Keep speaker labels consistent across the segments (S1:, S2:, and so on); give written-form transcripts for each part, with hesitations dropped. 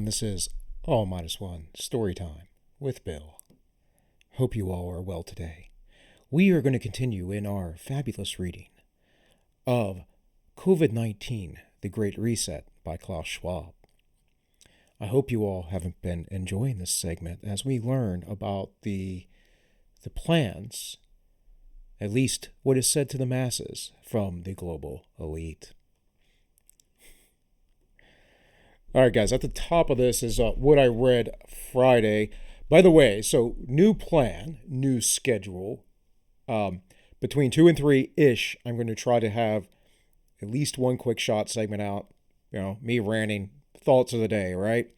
S1: This is All Minus One Story Time with Bill. Hope you all are well today. We are going to continue in our fabulous reading of COVID-19, The Great Reset by Klaus Schwab. I hope you all have been enjoying this segment as we learn about the plans, at least what is said to the masses from the global elite. All right, guys, at the top of this is what I read Friday. By the way, so new plan, new schedule. Between 2 and 3-ish, I'm going to try to have at least one quick shot segment out. You know, me ranting, thoughts of the day, right?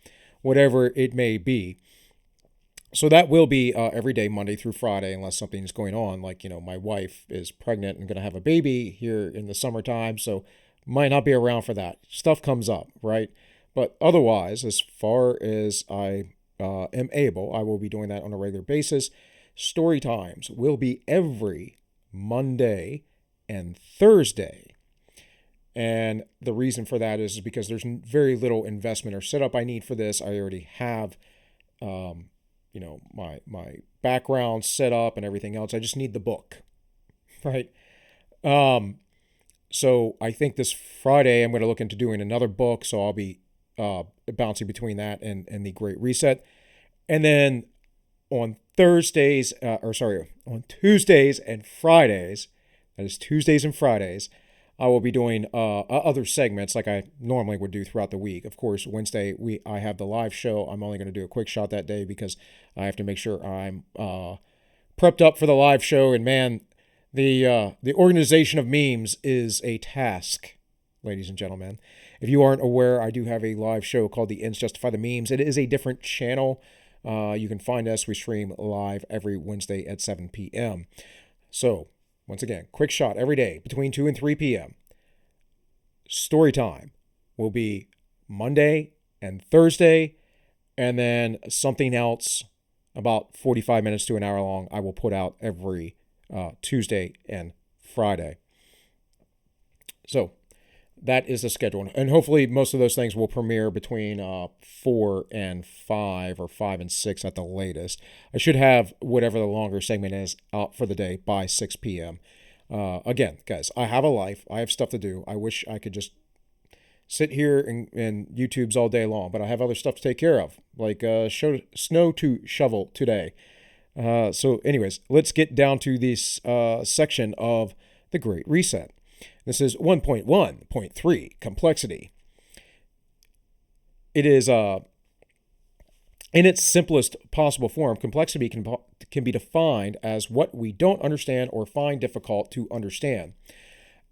S1: Whatever it may be. So that will be every day, Monday through Friday, unless something's going on. Like, you know, my wife is pregnant and going to have a baby here in the summertime, so might not be around for that. Stuff comes up, right? But otherwise, as far as I am able, I will be doing that on a regular basis. Story times will be every Monday and Thursday. And the reason for that is because there's very little investment or setup I need for this. I already have, my background set up and everything else. I just need the book, right? So I think this Friday I'm going to look into doing another book. So I'll be bouncing between that and the Great Reset. And then on Tuesdays and Fridays, that is Tuesdays and Fridays, I will be doing other segments like I normally would do throughout the week. Of course, Wednesday I have the live show. I'm only going to do a quick shot that day because I have to make sure I'm prepped up for the live show. And man, the organization of memes is a task, ladies and gentlemen. If you aren't aware, I do have a live show called The Ends Justify the Memes. It is a different channel. You can find us. We stream live every Wednesday at 7 p.m. So, once again, quick shot every day between 2 and 3 p.m. Story time will be Monday and Thursday, and then something else about 45 minutes to an hour long I will put out every Tuesday and Friday. So, that is the schedule. And hopefully most of those things will premiere between 4 and 5 or 5 and 6 at the latest. I should have whatever the longer segment is out for the day by 6 p.m. Again, guys, I have a life. I have stuff to do. I wish I could just sit here and YouTubes all day long, but I have other stuff to take care of, like snow to shovel today. So anyways, let's get down to this section of the Great Reset. This is 1.1.3, complexity. It is, in its simplest possible form, complexity can be defined as what we don't understand or find difficult to understand.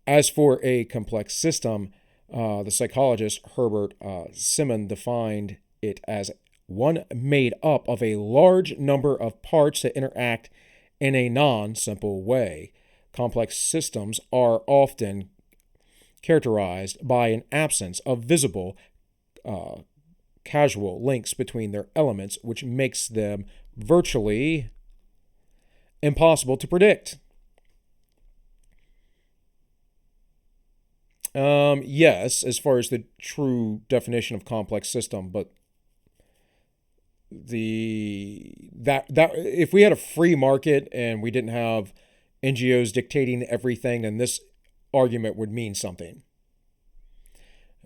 S1: As for a complex system, the psychologist Herbert Simon defined it as one made up of a large number of parts that interact in a non-simple way. Complex systems are often characterized by an absence of visible, causal links between their elements, which makes them virtually impossible to predict. Yes, as far as the true definition of complex system, but if we had a free market and we didn't have NGOs dictating everything, then this argument would mean something.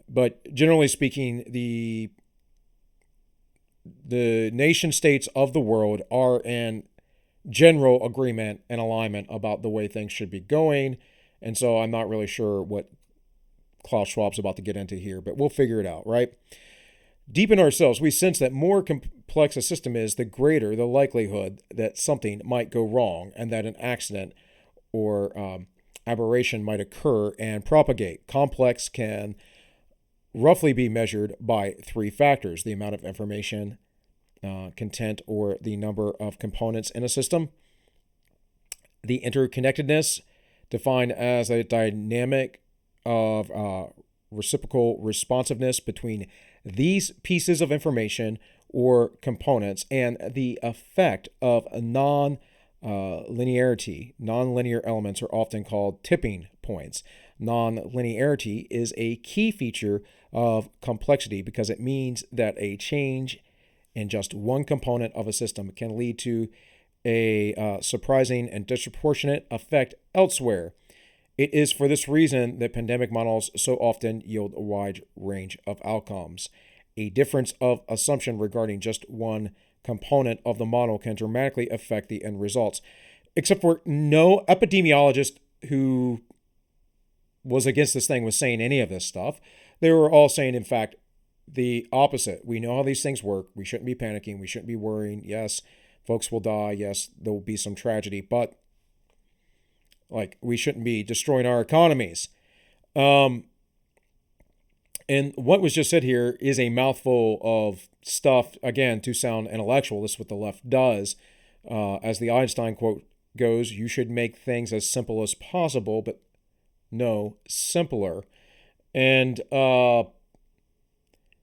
S1: But generally speaking, the nation states of the world are in general agreement and alignment about the way things should be going. And so I'm not really sure what Klaus Schwab's about to get into here, but we'll figure it out, right? Deep in ourselves, we sense that more complex a system is, the greater the likelihood that something might go wrong and that an accident or aberration might occur and propagate. Complex can roughly be measured by 3 factors: the amount of information, content, or the number of components in a system; the interconnectedness, defined as a dynamic of reciprocal responsiveness between these pieces of information or components; and the effect of non-linearity. Non-linear elements are often called tipping points. Non-linearity is a key feature of complexity because it means that a change in just one component of a system can lead to a surprising and disproportionate effect elsewhere. It is for this reason that pandemic models so often yield a wide range of outcomes. A difference of assumption regarding just one component of the model can dramatically affect the end results. Except for no epidemiologist who was against this thing was saying any of this stuff. They were all saying, in fact, the opposite. We know how these things work. We shouldn't be panicking. We shouldn't be worrying. Yes, folks will die. Yes, there will be some tragedy, but we shouldn't be destroying our economies. And what was just said here is a mouthful of stuff, again, to sound intellectual. This is what the left does. As the Einstein quote goes, you should make things as simple as possible, but no simpler. And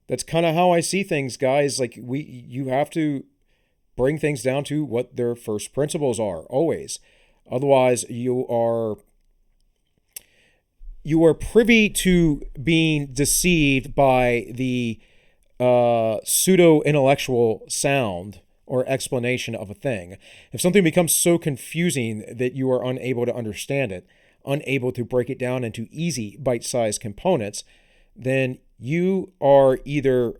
S1: that's kind of how I see things, guys. You have to bring things down to what their first principles are, always. Otherwise, you are privy to being deceived by the pseudo-intellectual sound or explanation of a thing. If something becomes so confusing that you are unable to understand it, unable to break it down into easy bite-sized components, then you are either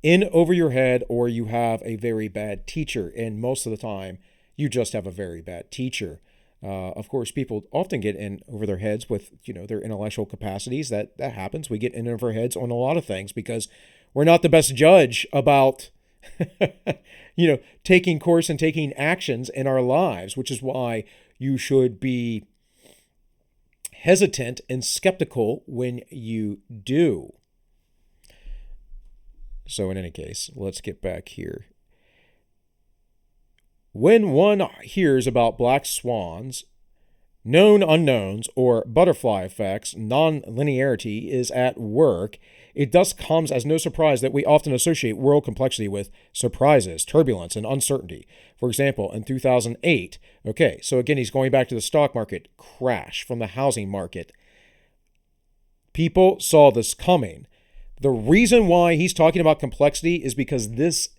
S1: in over your head or you have a very bad teacher. And most of the time, you just have a very bad teacher. Of course, people often get in over their heads with, their intellectual capacities. That happens. We get in over our heads on a lot of things because we're not the best judge about, taking course and taking actions in our lives, which is why you should be hesitant and skeptical when you do. So in any case, let's get back here. When one hears about black swans, known unknowns, or butterfly effects, non-linearity is at work. It thus comes as no surprise that we often associate world complexity with surprises, turbulence, and uncertainty. For example, in 2008, so again, he's going back to the stock market crash from the housing market. People saw this coming. The reason why he's talking about complexity is because this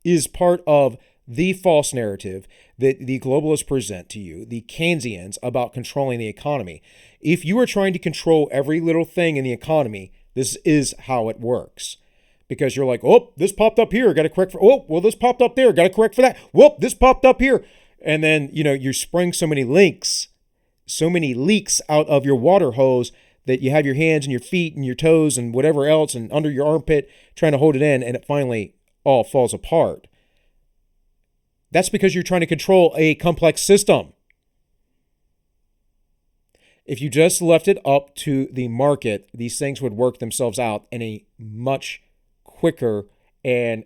S1: is part of the false narrative that the globalists present to you, the Keynesians, about controlling the economy. If you are trying to control every little thing in the economy, this is how it works. Because you're like, oh, this popped up here, got to correct for, oh, well, this popped up there, got to correct for that. Whoop, this popped up here. And then, you spring so many leaks out of your water hose that you have your hands and your feet and your toes and whatever else and under your armpit trying to hold it in, and it finally all falls apart. That's because you're trying to control a complex system. If you just left it up to the market, these things would work themselves out in a much quicker and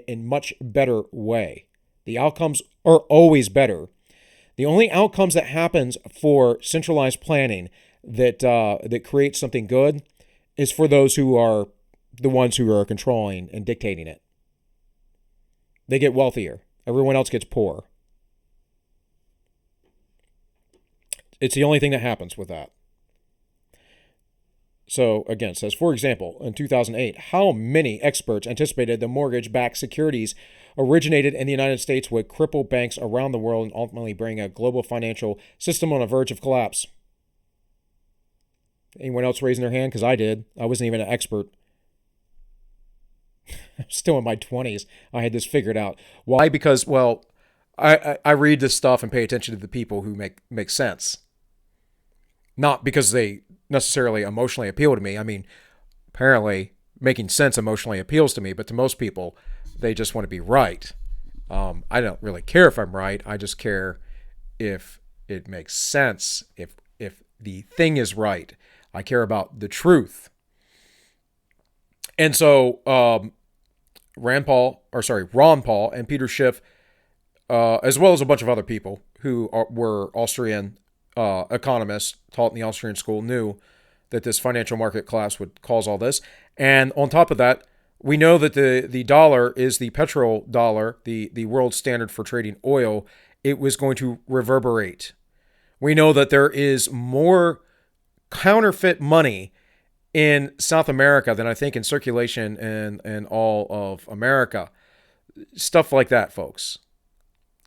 S1: much better way. The outcomes are always better. The only outcomes that happens for centralized planning that creates something good is for those who are the ones who are controlling and dictating it. They get wealthier. Everyone else gets poor. It's the only thing that happens with that. So, again, it says, for example, in 2008, how many experts anticipated the mortgage-backed securities originated in the United States would cripple banks around the world and ultimately bring a global financial system on the verge of collapse? Anyone else raising their hand? Because I did. I wasn't even an expert. I'm still in my 20s. I had this figured out. Why? Because, I read this stuff and pay attention to the people who make sense. Not because they necessarily emotionally appeal to me. I mean, apparently making sense emotionally appeals to me, but to most people, they just want to be right. I don't really care if I'm right. I just care if it makes sense, if the thing is right. I care about the truth. And so Ron Paul and Peter Schiff, as well as a bunch of other people who were Austrian economists taught in the Austrian school, knew that this financial market collapse would cause all this. And on top of that, we know that the dollar is the petrodollar, the world standard for trading oil. It was going to reverberate. We know that there is more counterfeit money in South America than I think in circulation in all of America. Stuff like that, folks.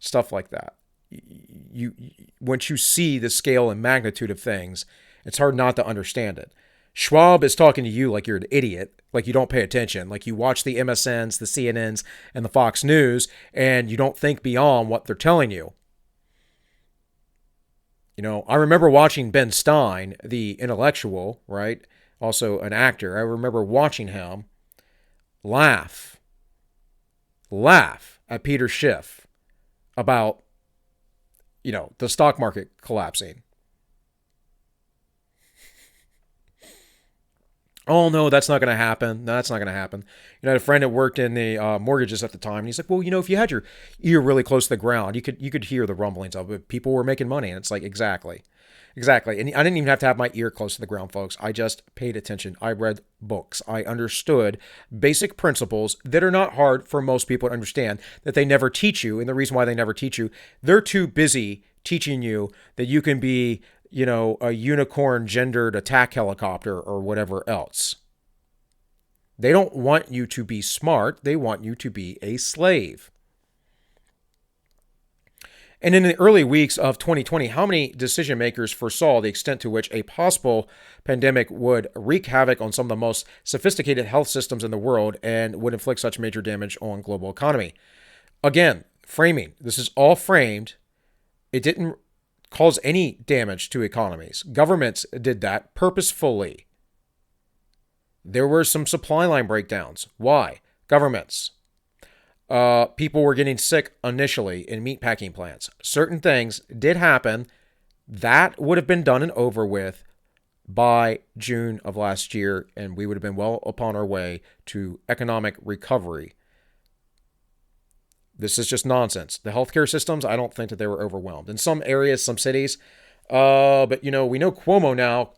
S1: Stuff like that. You once you see the scale and magnitude of things, it's hard not to understand it. Schwab is talking to you like you're an idiot, like you don't pay attention, like you watch the MSNs, the CNNs, and the Fox News, and you don't think beyond what they're telling you. You know, I remember watching Ben Stein, the intellectual, right? Also an actor. I remember watching him laugh at Peter Schiff about, the stock market collapsing. Oh, no, that's not going to happen. No, that's not going to happen. I had a friend that worked in the mortgages at the time, and he's like, well, if you had your ear really close to the ground, you could hear the rumblings of it. People were making money, and it's like, exactly. Exactly. And I didn't even have to have my ear close to the ground, folks. I just paid attention. I read books. I understood basic principles that are not hard for most people to understand, that they never teach you. And the reason why they never teach you, they're too busy teaching you that you can be, a unicorn gendered attack helicopter or whatever else. They don't want you to be smart. They want you to be a slave. And in the early weeks of 2020, how many decision makers foresaw the extent to which a possible pandemic would wreak havoc on some of the most sophisticated health systems in the world and would inflict such major damage on global economy? Again, framing. This is all framed. It didn't cause any damage to economies. Governments did that purposefully. There were some supply line breakdowns. Why? Governments. People were getting sick initially in meatpacking plants. Certain things did happen. That would have been done and over with by June of last year, and we would have been well upon our way to economic recovery. This is just nonsense. The healthcare systems, I don't think that they were overwhelmed. In some areas, some cities, but we know Cuomo now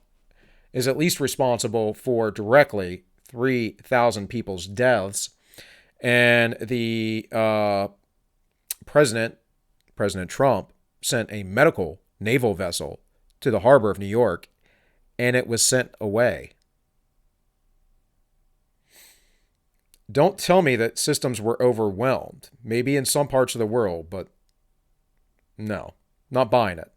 S1: is at least responsible for directly 3,000 people's deaths. And the President Trump, sent a medical naval vessel to the harbor of New York, and it was sent away. Don't tell me that systems were overwhelmed. Maybe in some parts of the world, but no, not buying it.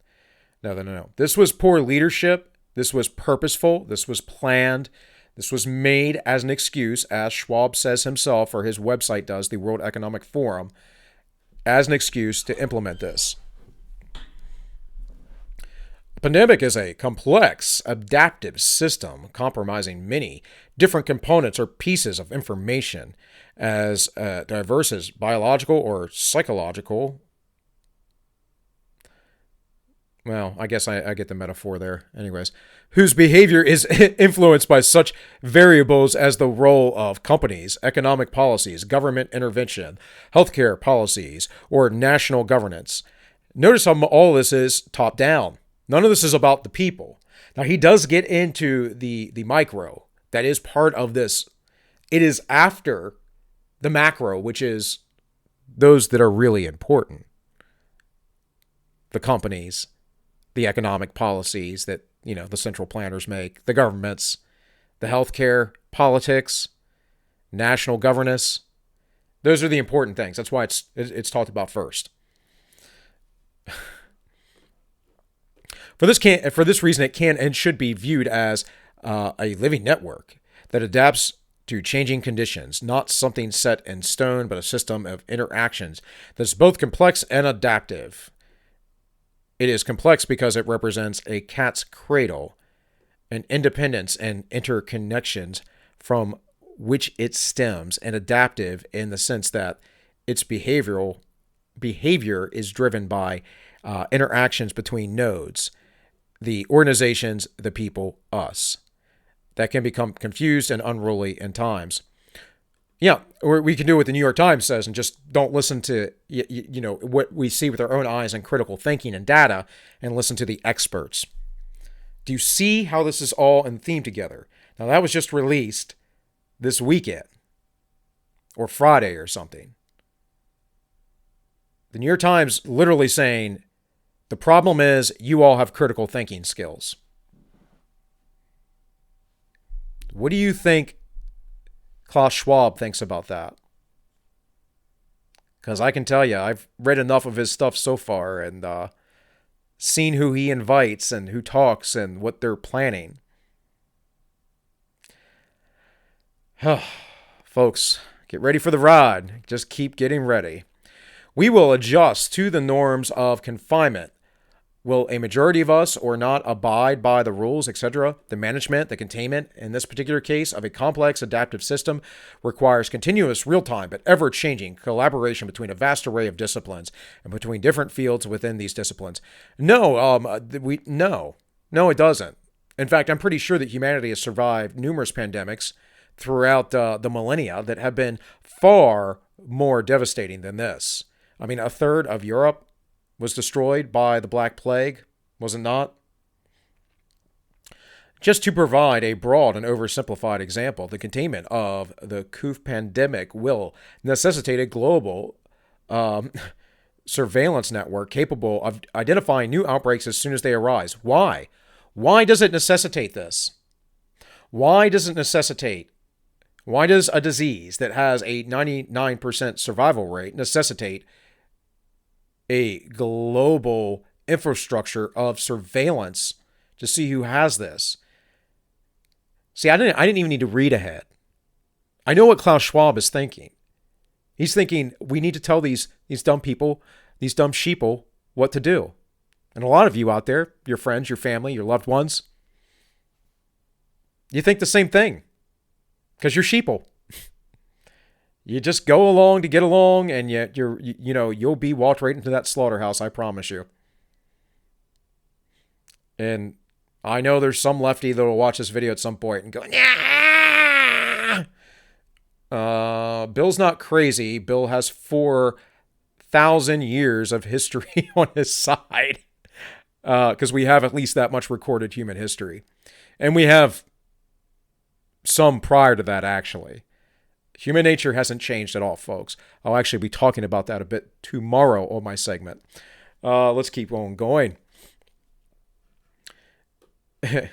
S1: No. This was poor leadership. This was purposeful. This was planned. This was made as an excuse, as Schwab says himself, or his website does, the World Economic Forum, as an excuse to implement this. A pandemic is a complex, adaptive system comprising many different components or pieces of information as diverse as biological or psychological. Well, I guess I get the metaphor there. Anyways, whose behavior is influenced by such variables as the role of companies, economic policies, government intervention, healthcare policies, or national governance. Notice how all this is top down. None of this is about the people. Now, he does get into the micro. That is part of this. It is after the macro, which is those that are really important. The companies, the economic policies that, the central planners make, the governments, the healthcare, politics, national governance. Those are the important things. That's why it's talked about first. For this reason, it can and should be viewed as a living network that adapts to changing conditions, not something set in stone, but a system of interactions that's both complex and adaptive. It is complex because it represents a cat's cradle, an independence and interconnections from which it stems, and adaptive in the sense that its behavior is driven by interactions between nodes, the organizations, the people, us. That can become confused and unruly in times. Yeah, or we can do what the New York Times says and just don't listen to what we see with our own eyes and critical thinking and data, and listen to the experts. Do you see how this is all in theme together? Now, that was just released this weekend or Friday or something. The New York Times literally saying the problem is you all have critical thinking skills. What do you think Klaus Schwab thinks about that? Because I can tell you, I've read enough of his stuff so far and seen who he invites and who talks and what they're planning. Folks, get ready for the ride. Just keep getting ready. We will adjust to the norms of confinement. Will a majority of us or not abide by the rules, etc.? The management, the containment, in this particular case, of a complex adaptive system requires continuous, real-time, but ever-changing collaboration between a vast array of disciplines and between different fields within these disciplines. No, it doesn't. In fact, I'm pretty sure that humanity has survived numerous pandemics throughout the millennia that have been far more devastating than this. I mean, a third of Europe was destroyed by the Black Plague, was it not? Just to provide a broad and oversimplified example, the containment of the Pt5 pandemic will necessitate a global surveillance network capable of identifying new outbreaks as soon as they arise. Why? Why does it necessitate this? Why does a disease that has a 99% survival rate necessitate a global infrastructure of surveillance to see who has this? See, I didn't even need to read ahead. I know what Klaus Schwab is thinking. He's thinking we need to tell these dumb people, these dumb sheeple, what to do. And a lot of you out there, your friends, your family, your loved ones, you think the same thing because you're sheeple. You just go along to get along, and you'll be walked right into that slaughterhouse, I promise you. And I know there's some lefty that will watch this video at some point and go, nah! Bill's not crazy. Bill has 4,000 years of history on his side, because we have at least that much recorded human history. And we have some prior to that, actually. Human nature hasn't changed at all, folks. I'll actually be talking about that a bit tomorrow on my segment. Let's keep on going. It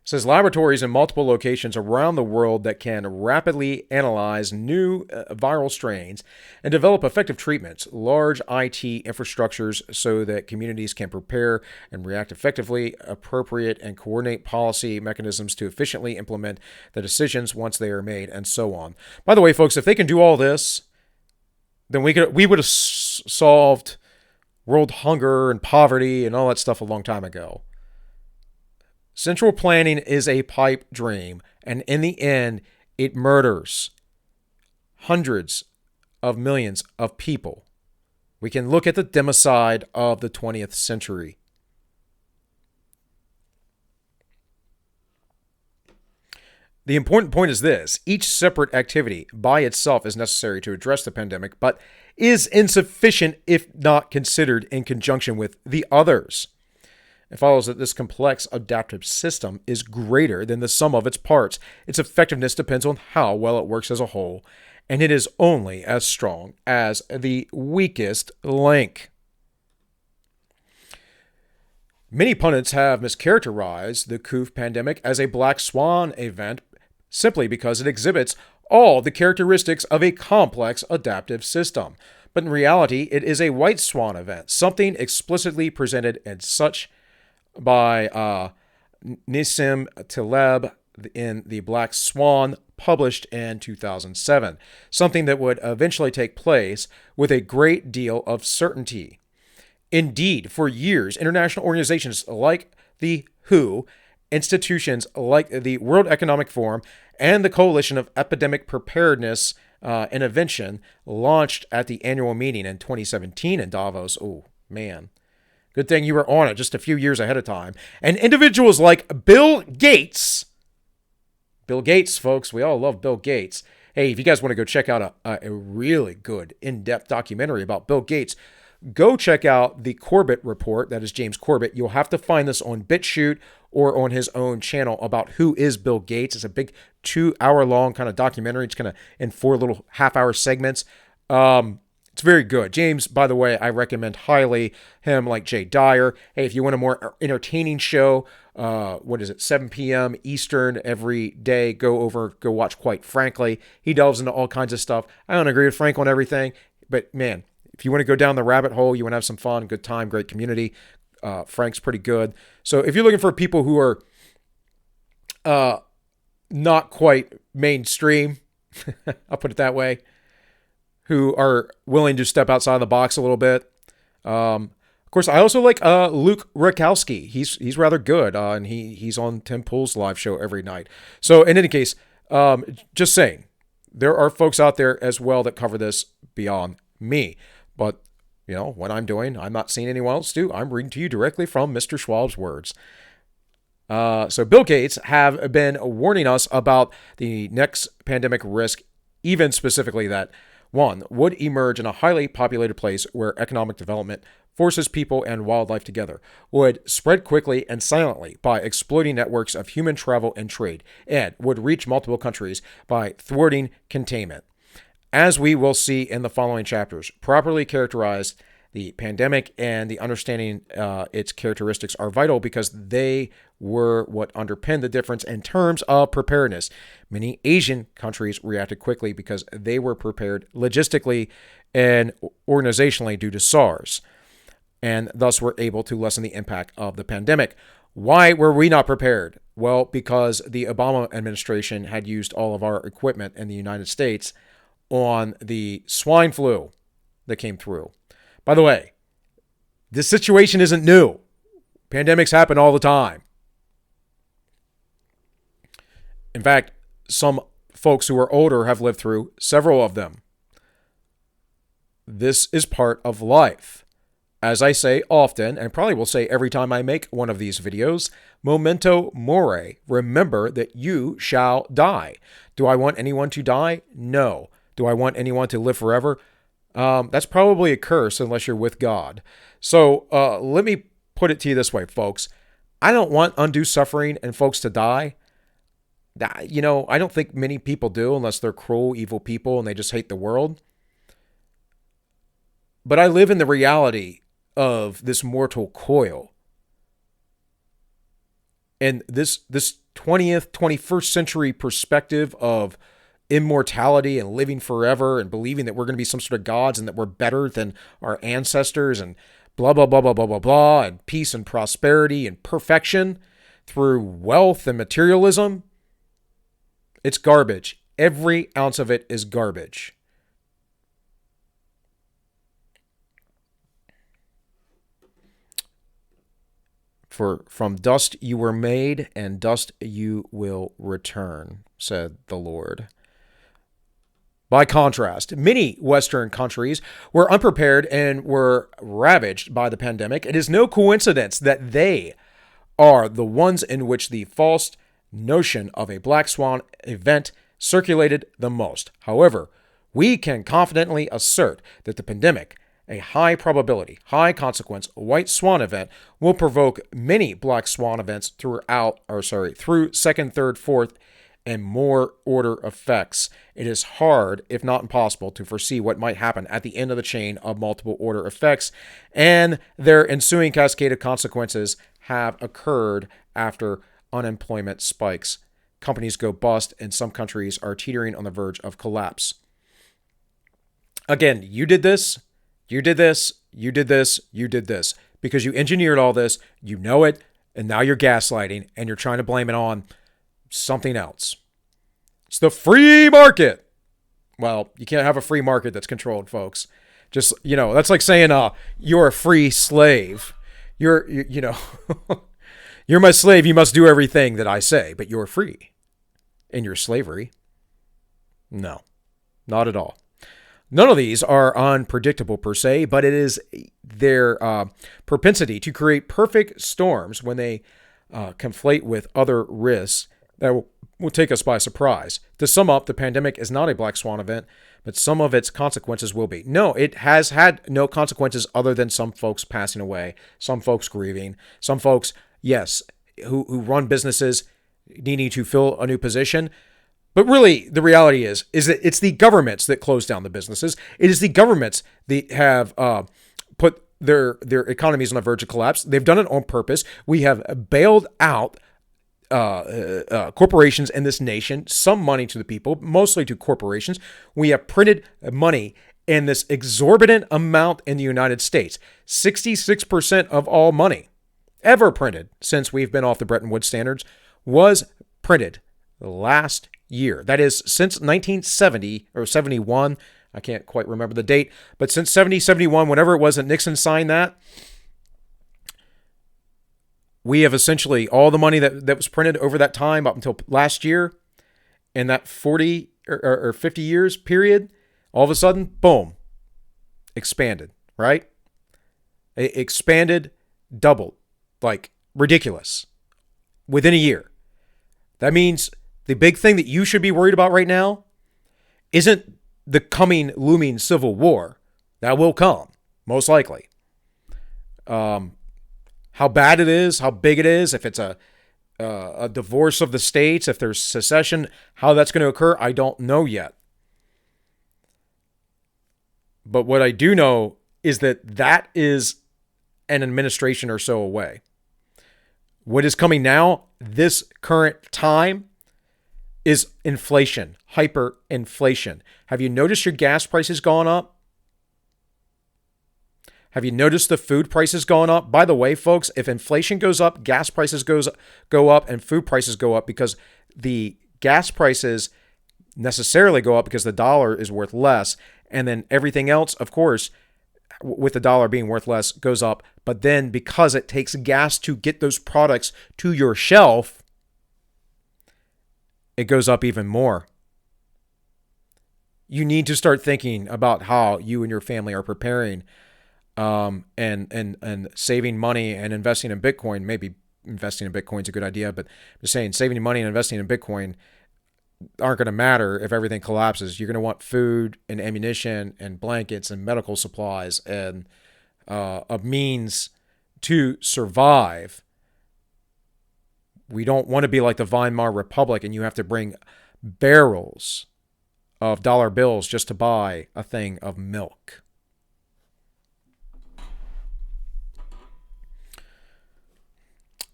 S1: says laboratories in multiple locations around the world that can rapidly analyze new viral strains and develop effective treatments, large IT infrastructures so that communities can prepare and react effectively, appropriate and coordinate policy mechanisms to efficiently implement the decisions once they are made, and so on. By the way, folks, if they can do all this, then we would have solved world hunger and poverty and all that stuff a long time ago. Central planning is a pipe dream, and in the end, it murders hundreds of millions of people. We can look at the democide of the 20th century. The important point is this: each separate activity by itself is necessary to address the pandemic, but is insufficient if not considered in conjunction with the others. It follows that this complex adaptive system is greater than the sum of its parts. Its effectiveness depends on how well it works as a whole, and it is only as strong as the weakest link. Many pundits have mischaracterized the Pt5 pandemic as a black swan event simply because it exhibits all the characteristics of a complex adaptive system. But in reality, it is a white swan event, something explicitly presented in such by Nissim Taleb in The Black Swan, published in 2007, something that would eventually take place with a great deal of certainty. Indeed, for years, international organizations like the WHO, institutions like the World Economic Forum, and the Coalition of Epidemic Preparedness Intervention launched at the annual meeting in 2017 in Davos. Oh, man. Good thing you were on it just a few years ahead of time. And individuals like Bill Gates, folks, we all love Bill Gates. Hey, if you guys want to go check out a really good in-depth documentary about Bill Gates, go check out the Corbett Report. That is James Corbett. You'll have to find this on BitChute or on his own channel about who is Bill Gates. It's a big 2-hour long kind of documentary. It's kind of in 4 little half-hour segments. It's It's very good. James, by the way, I recommend highly him, like Jay Dyer. Hey, if you want a more entertaining show, what is it, 7 p.m. Eastern every day, go watch Quite Frankly. He delves into all kinds of stuff. I don't agree with Frank on everything, but man, if you want to go down the rabbit hole, you want to have some fun, good time, great community, Frank's pretty good. So if you're looking for people who are not quite mainstream, I'll put it that way, who are willing to step outside the box a little bit. Of course, I also like Luke Rakowski. He's rather good, and he's on Tim Pool's live show every night. So in any case, just saying, there are folks out there as well that cover this beyond me. But, you know, what I'm doing, I'm not seeing anyone else do. I'm reading to you directly from Mr. Schwab's words. So Bill Gates have been warning us about the next pandemic risk, even specifically that one would emerge in a highly populated place where economic development forces people and wildlife together, would spread quickly and silently by exploiting networks of human travel and trade, and would reach multiple countries by thwarting containment. As we will see in the following chapters, properly characterized, the pandemic and the understanding its characteristics are vital because they were what underpinned the difference in terms of preparedness. Many Asian countries reacted quickly because they were prepared logistically and organizationally due to SARS, and thus were able to lessen the impact of the pandemic. Why were we not prepared? Well, because the Obama administration had used all of our equipment in the United States on the swine flu that came through. By the way, this situation isn't new. Pandemics happen all the time. In fact, some folks who are older have lived through several of them. This is part of life. As I say often, and probably will say every time I make one of these videos, memento mori, remember that you shall die. Do I want anyone to die? No. Do I want anyone to live forever? That's probably a curse unless you're with God. So let me put it to you this way, folks. I don't want undue suffering and folks to die. You know, I don't think many people do unless they're cruel, evil people and they just hate the world. But I live in the reality of this mortal coil. And this 20th, 21st century perspective of immortality and living forever and believing that we're going to be some sort of gods and that we're better than our ancestors and blah, blah, blah, blah, blah, blah, blah, and peace and prosperity and perfection through wealth and materialism. It's garbage. Every ounce of it is garbage. For from dust you were made, and dust you will return, said the Lord. By contrast, many Western countries were unprepared and were ravaged by the pandemic. It is no coincidence that they are the ones in which the false notion of a black swan event circulated the most. However, we can confidently assert that the pandemic, a high probability, high consequence white swan event, will provoke many black swan events through second, third, fourth, and more order effects. It is hard, if not impossible, to foresee what might happen at the end of the chain of multiple order effects, and their ensuing cascade of consequences have occurred after unemployment spikes. Companies go bust, and some countries are teetering on the verge of collapse. Again, you did this, you did this, you did this, you did this, because you engineered all this, you know it, and now you're gaslighting, and you're trying to blame it on something else. It's the free market. Well, you can't have a free market that's controlled, folks. Just, you know, that's like saying, you're a free slave. You're you're my slave. You must do everything that I say, but you're free in your slavery. No, not at all. None of these are unpredictable per se, but it is their propensity to create perfect storms when they conflate with other risks that will take us by surprise. To sum up, the pandemic is not a black swan event, but some of its consequences will be. No, it has had no consequences other than some folks passing away, some folks grieving, some folks, yes, who run businesses needing to fill a new position. But really, the reality is that it's the governments that close down the businesses. It is the governments that have put their economies on the verge of collapse. They've done it on purpose. We have bailed out corporations in this nation, some money to the people, mostly to corporations. We have printed money in this exorbitant amount in the United States. 66% of all money ever printed since we've been off the Bretton Woods standards was printed last year. That is since 1970 or 71. I can't quite remember the date, but since 70, 71, whenever it was that Nixon signed that, we have essentially all the money that was printed over that time up until last year, in that 40 or 50 years period, all of a sudden, boom, expanded, right? It expanded, doubled, like ridiculous within a year. That means the big thing that you should be worried about right now isn't the coming looming civil war. That will come, most likely. How bad it is, how big it is, if it's a divorce of the states, if there's secession, how that's going to occur, I don't know yet. But what I do know is that is an administration or so away. What is coming now, this current time, is inflation, hyperinflation. Have you noticed your gas prices gone up? Have you noticed the food prices going up? By the way, folks, if inflation goes up, gas prices go up, and food prices go up because the gas prices necessarily go up because the dollar is worth less. And then everything else, of course, with the dollar being worth less, goes up. But then because it takes gas to get those products to your shelf, it goes up even more. You need to start thinking about how you and your family are preparing and saving money and investing in Bitcoin. Maybe investing in Bitcoin is a good idea, but I'm just saying saving money and investing in Bitcoin aren't going to matter if everything collapses. You're going to want food and ammunition and blankets and medical supplies and a means to survive. We don't want to be like the Weimar Republic and you have to bring barrels of dollar bills just to buy a thing of milk.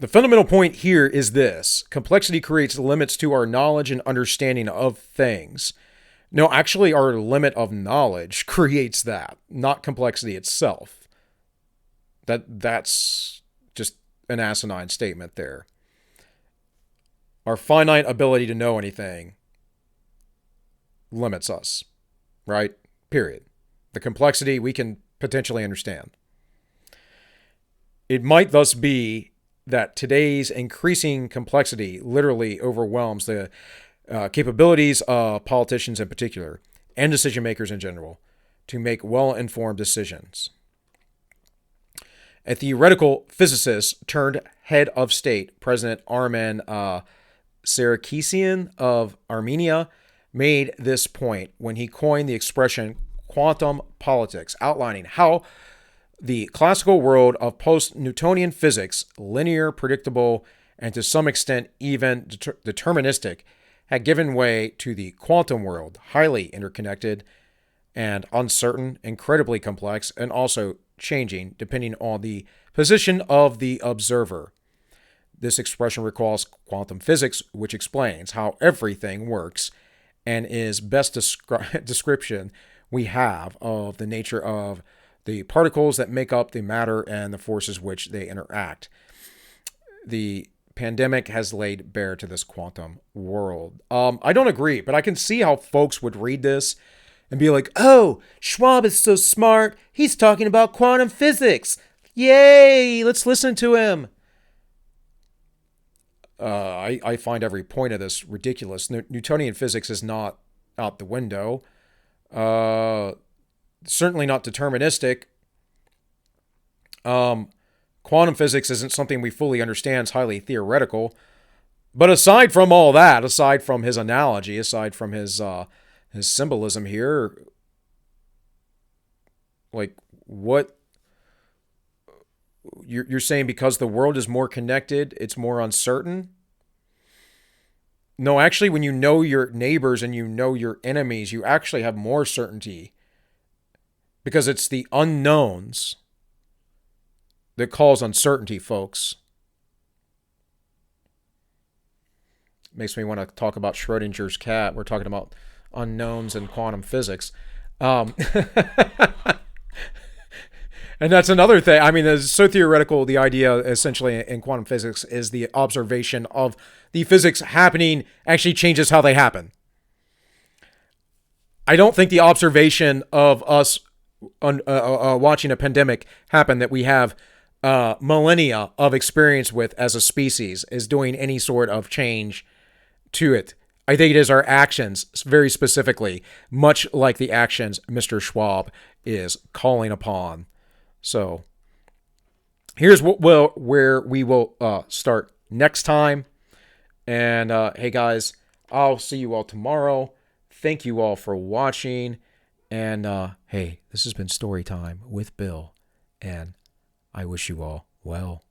S1: The fundamental point here is this: complexity creates limits to our knowledge and understanding of things. No, actually, our limit of knowledge creates that, not complexity itself. That's just an asinine statement there. Our finite ability to know anything limits us, right? Period. The complexity we can potentially understand. It might thus be that today's increasing complexity literally overwhelms the capabilities of politicians in particular, and decision makers in general, to make well-informed decisions. A theoretical physicist turned head of state, President Armen Sarkisian of Armenia, made this point when he coined the expression quantum politics, outlining how the classical world of post-Newtonian physics, linear, predictable, and to some extent even deterministic, had given way to the quantum world, highly interconnected and uncertain, incredibly complex, and also changing depending on the position of the observer. This expression recalls quantum physics, which explains how everything works and is best description we have of the nature of the particles that make up the matter and the forces which they interact. The pandemic has laid bare to this quantum world. I don't agree, but I can see how folks would read this and be like, oh, Schwab is so smart. He's talking about quantum physics. Yay, let's listen to him. I find every point of this ridiculous. Newtonian physics is not out the window. Certainly not deterministic. Quantum physics isn't something we fully understand. It's highly theoretical. But aside from all that, aside from his analogy, aside from his symbolism here, like what you're saying, because the world is more connected, it's more uncertain. No, actually, when you know your neighbors and you know your enemies, you actually have more certainty because it's the unknowns that cause uncertainty, folks. Makes me want to talk about Schrodinger's cat. We're talking about unknowns in quantum physics. Um, and that's another thing. I mean, it's so theoretical. The idea essentially in quantum physics is the observation of the physics happening actually changes how they happen. I don't think the observation of us watching a pandemic happen that we have millennia of experience with as a species is doing any sort of change to it. I think it is our actions, very specifically, much like the actions Mr. Schwab is calling upon. So here's where we will start next time. And hey, guys, I'll see you all tomorrow. Thank you all for watching. And hey, this has been Story Time with Bill. And I wish you all well.